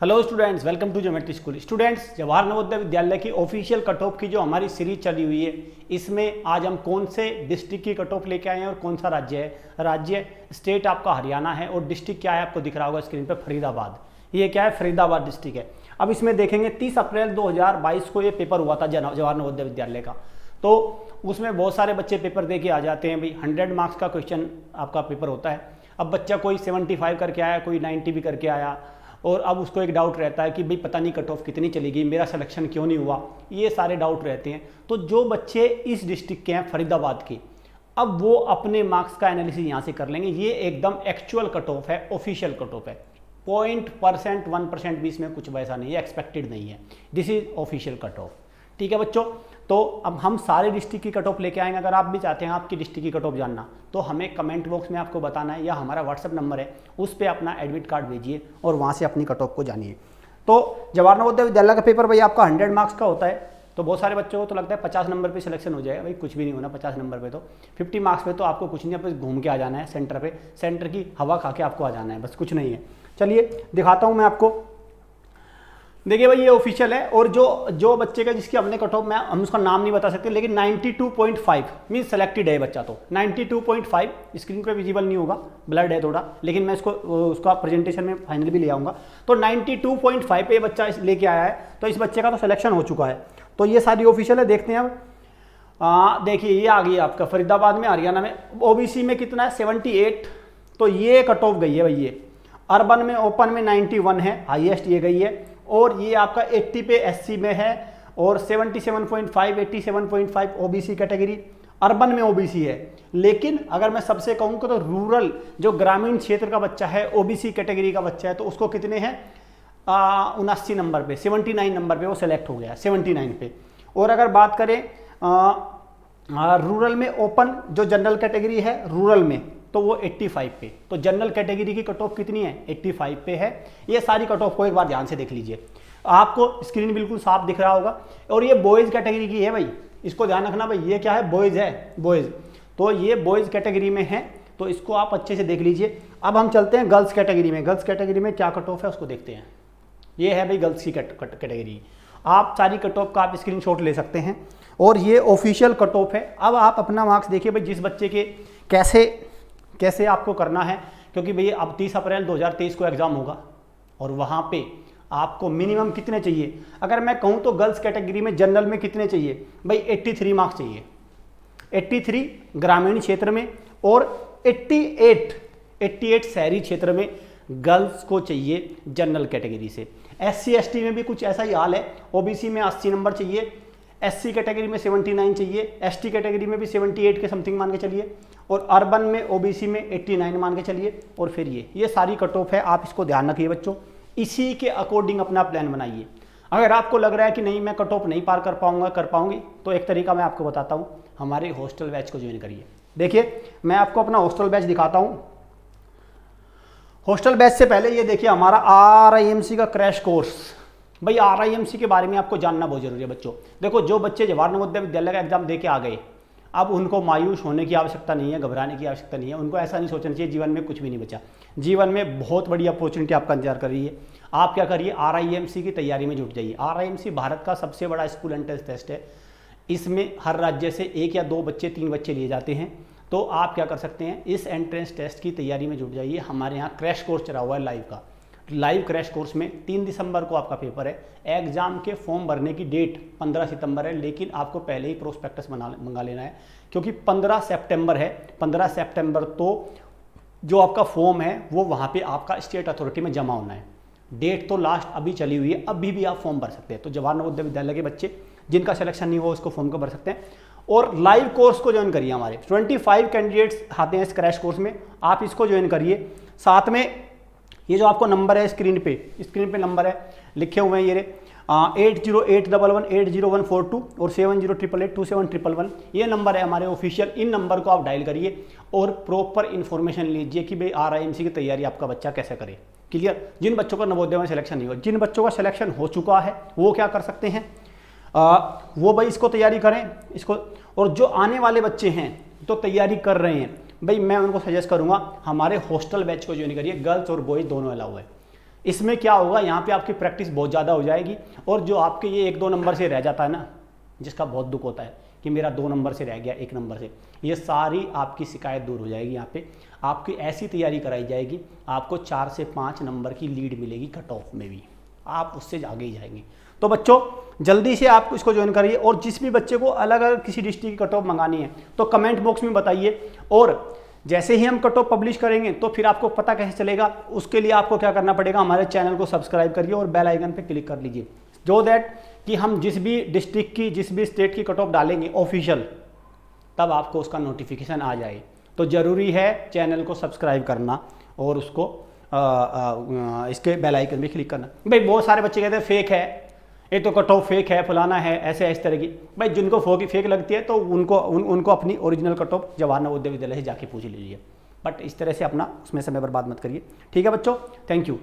Hello students, welcome to geometry school. Students, Jawahar Navodaya Vidyalaya की official cut off की जो हमारी सीरीज चली हुई है, इसमें आज हम कौन से डिस्ट्रिक्ट की कट ऑफ लेके आए हैं और कौन सा राज्य है। राज्य स्टेट आपका हरियाणा है और डिस्ट्रिक्ट क्या है आपको दिख रहा होगा स्क्रीन पर, फरीदाबाद। ये क्या है? फरीदाबाद डिस्ट्रिक्ट है। अब इसमें देखेंगे 30 अप्रैल 2022 को ये पेपर हुआ था जवाहर नवोदय विद्यालय का। तो उसमें बहुत सारे बच्चे पेपर दे के आ जाते हैं भाई। 100 मार्क्स का क्वेश्चन आपका पेपर होता है। अब बच्चा कोई 75 करके आया, कोई 90 भी करके आया, और अब उसको एक डाउट रहता है कि भाई पता नहीं कट ऑफ कितनी चलेगी, मेरा सिलेक्शन क्यों नहीं हुआ। ये सारे डाउट रहते हैं। तो जो बच्चे इस डिस्ट्रिक्ट के हैं फरीदाबाद के, अब वो अपने मार्क्स का एनालिसिस यहाँ से कर लेंगे। ये एकदम एक्चुअल कट ऑफ है, ऑफिशियल कट ऑफ है। 0.% 1% भी इसमें कुछ वैसा नहीं है, एक्सपेक्टेड नहीं है। This is official cut off. ठीक है बच्चों, तो अब हम सारे डिस्ट्रिक्ट की कट ऑफ लेके आएंगे। अगर आप भी चाहते हैं आपकी डिस्ट्रिक्ट की कट ऑफ जानना, तो हमें कमेंट बॉक्स में आपको बताना है, या हमारा व्हाट्सएप नंबर है, उस पर अपना एडमिट कार्ड भेजिए और वहाँ से अपनी कट ऑफ को जानिए। तो जवाहर नवोदय विद्यालय का पेपर भाई आपका 100 मार्क्स का होता है। तो बहुत सारे बच्चों को तो लगता है 50 नंबर पे सिलेक्शन हो जाएगा। भाई कुछ भी नहीं होना 50 नंबर पे। तो 50 मार्क्स पे तो आपको कुछ नहीं, आप घूम के आ जाना है सेंटर पे, सेंटर की हवा खा के आपको आ जाना है, बस कुछ नहीं है। चलिए दिखाता हूँ मैं आपको। देखिए भाई, ये ऑफिशियल है। और जो बच्चे का जिसकी हमने कट ऑफ, मैं हम उसका नाम नहीं बता सकते, लेकिन 92.5 मीन सेलेक्टेड है बच्चा। तो 92.5 स्क्रीन पे विजिबल नहीं होगा, ब्लड है थोड़ा, लेकिन मैं इसको उसका प्रेजेंटेशन में फाइनल भी ले आऊँगा। तो 92.5 पे बच्चा लेके आया है, तो इस बच्चे का तो सिलेक्शन हो चुका है। तो ये सारी ऑफिशियल है। देखते हैं अब। देखिए ये आ गई आपका फरीदाबाद में, हरियाणा में। ओबीसी में कितना है? 78। तो ये कट ऑफ गई है भाई। ये अर्बन में, ओपन में 91 है, हाईएस्ट ये गई है। और ये आपका 80 पे एससी में है, और 77.5 87.5 ओबीसी कैटेगरी। अर्बन में ओबीसी है, लेकिन अगर मैं सबसे कहूँ तो रूरल जो ग्रामीण क्षेत्र का बच्चा है, ओबीसी कैटेगरी का बच्चा है, तो उसको कितने हैं? 79 नंबर पे, 79 नंबर पे वो सिलेक्ट हो गया, 79 पे। और अगर बात करें रूरल में, ओपन जो जनरल कैटेगरी है रूरल में, तो वो 85 पे। तो जनरल कैटेगरी की कट ऑफ कितनी है? 85 पे है। ये सारी कट ऑफ को एक बार ध्यान से देख लीजिए, आपको स्क्रीन बिल्कुल साफ दिख रहा होगा। और ये बॉयज़ कैटेगरी की है भाई, इसको ध्यान रखना भाई। ये क्या है? बॉयज़ है, बॉयज़। तो ये बॉयज़ कैटेगरी में है, तो इसको आप अच्छे से देख लीजिए। अब हम चलते हैं गर्ल्स कैटेगरी में। गर्ल्स कैटेगरी में क्या कट ऑफ है उसको देखते हैं। ये है भाई गर्ल्स की कैटेगरी। आप सारी कट ऑफ का आप स्क्रीनशॉट ले सकते हैं, और ये ऑफिशियल कट ऑफ है। अब आप अपना मार्क्स देखिए भाई, जिस बच्चे के कैसे आपको करना है, क्योंकि भैया अब 30 अप्रैल 2023 को एग्जाम होगा, और वहाँ पे आपको मिनिमम कितने चाहिए? अगर मैं कहूँ तो गर्ल्स कैटेगरी में जनरल में कितने चाहिए भाई? 83 मार्क्स चाहिए। 83 ग्रामीण क्षेत्र में, और 88 शहरी क्षेत्र में गर्ल्स को चाहिए जनरल कैटेगरी से। SC ST में भी कुछ ऐसा ही हाल है। ओबीसी में 80 नंबर चाहिए, SC कैटेगरी में 79 चाहिए, ST कैटेगरी में भी 78 के समथिंग मान के चलिए, और अर्बन में ओबीसी में 89 मान के चलिए। और फिर ये सारी कट ऑफ है, आप इसको ध्यान रखिए बच्चों। इसी के अकॉर्डिंग अपना प्लान बनाइए। अगर आपको लग रहा है कि नहीं मैं कट ऑफ नहीं पार कर पाऊंगी, तो एक तरीका मैं आपको बताता हूँ, हमारे हॉस्टल बैच को ज्वाइन करिए। देखिए मैं आपको अपना हॉस्टल बैच दिखाता हूँ। हॉस्टल बैच से पहले ये देखिए हमारा RIMC का क्रैश कोर्स। भाई RIMC के बारे में आपको जानना बहुत जरूरी है बच्चों। देखो, जो बच्चे जवाहर नवोदय विद्यालय का एग्जाम दे के आ गए, अब उनको मायूस होने की आवश्यकता नहीं है, घबराने की आवश्यकता नहीं है। उनको ऐसा नहीं सोचना चाहिए जीवन में कुछ भी नहीं बचा। जीवन में बहुत बड़ी अपॉर्चुनिटी आपका इंतजार कर रही है। आप क्या करिए? RIMC की तैयारी में जुट जाइए। RIMC भारत का सबसे बड़ा स्कूल एंट्रेंस टेस्ट है। इसमें हर राज्य से 1 या 2 बच्चे, 3 बच्चे लिए जाते हैं। तो आप क्या कर सकते हैं? इस एंट्रेंस टेस्ट की तैयारी में जुट जाइए। हमारे यहाँ क्रैश कोर्स चला हुआ है लाइव का। लाइव क्रैश कोर्स में 3 दिसंबर को आपका पेपर है। एग्जाम के फॉर्म भरने की डेट 15 सितंबर है, लेकिन आपको पहले ही प्रोस्पेक्टस मंगा लेना है, क्योंकि 15 सितंबर है। 15 सितंबर तो जो आपका फॉर्म है वो वहाँ पे आपका स्टेट अथॉरिटी में जमा होना है। डेट तो लास्ट अभी चली हुई है, अभी भी आप फॉर्म भर सकते हैं। तो जवाहर नवोदय विद्यालय के बच्चे जिनका सिलेक्शन नहीं हुआ उसको फॉर्म को भर सकते हैं। और लाइव कोर्स को ज्वाइन करिए। हमारे 25 कैंडिडेट्स आते हैं इस क्रैश कोर्स में, आप इसको ज्वाइन करिए। साथ में ये जो आपको नंबर है स्क्रीन पे नंबर है लिखे हुए हैं, ये 8081180142 और 7088827111। ये नंबर है हमारे ऑफिशियल। इन नंबर को आप डायल करिए और प्रॉपर इन्फॉर्मेशन लीजिए कि भाई RIMC की तैयारी आपका बच्चा कैसे करे। क्लियर? जिन बच्चों का नवोदय में सिलेक्शन नहीं हुआ, जिन बच्चों का सिलेक्शन हो चुका है, वो क्या कर सकते हैं? वो भाई इसको तैयारी करें इसको। और जो आने वाले बच्चे हैं तो तैयारी कर रहे हैं, भाई मैं उनको सजेस्ट करूंगा हमारे हॉस्टल बैच को ज्वाइन करिए। गर्ल्स और बॉयज दोनों अलाउ है। इसमें क्या होगा, यहाँ पे आपकी प्रैक्टिस बहुत ज़्यादा हो जाएगी, और जो आपके ये 1-2 नंबर से रह जाता है ना, जिसका बहुत दुख होता है कि मेरा 2 नंबर से रह गया 1 नंबर से, ये सारी आपकी शिकायत दूर हो जाएगी। यहाँ पे आपकी ऐसी तैयारी कराई जाएगी, आपको 4 से 5 नंबर की लीड मिलेगी कट ऑफ में भी, आप उससे आगे ही जाएंगे। तो बच्चों जल्दी से आप इसको ज्वाइन करिए, और जिस भी बच्चे को अलग अलग किसी डिस्ट्रिक्ट की कट ऑफ मंगानी है तो कमेंट बॉक्स में बताइए, और जैसे ही हम कट ऑफ पब्लिश करेंगे तो फिर आपको पता कैसे चलेगा, उसके लिए आपको क्या करना पड़ेगा, हमारे चैनल को सब्सक्राइब करिए और बेल आइकन पे क्लिक कर लीजिए, जो दैट कि हम जिस भी डिस्ट्रिक्ट की, जिस भी स्टेट की कट ऑफ डालेंगे ऑफिशियल, तब आपको उसका नोटिफिकेशन आ जाए। तो ज़रूरी है चैनल को सब्सक्राइब करना और उसको इसके बेल आइकन में क्लिक करना। भाई बहुत सारे बच्चे कहते हैं फेक है, ये तो कट ऑफ फेक है, फलाना है, ऐसे इस तरह की। भाई जिनको फेक लगती है तो उनको अपनी original cut off Jawahar Navodaya विद्यालय से जाके पूछ लीजिए, बट इस तरह से अपना उसमें समय बर्बाद मत करिए। ठीक है बच्चों, थैंक यू।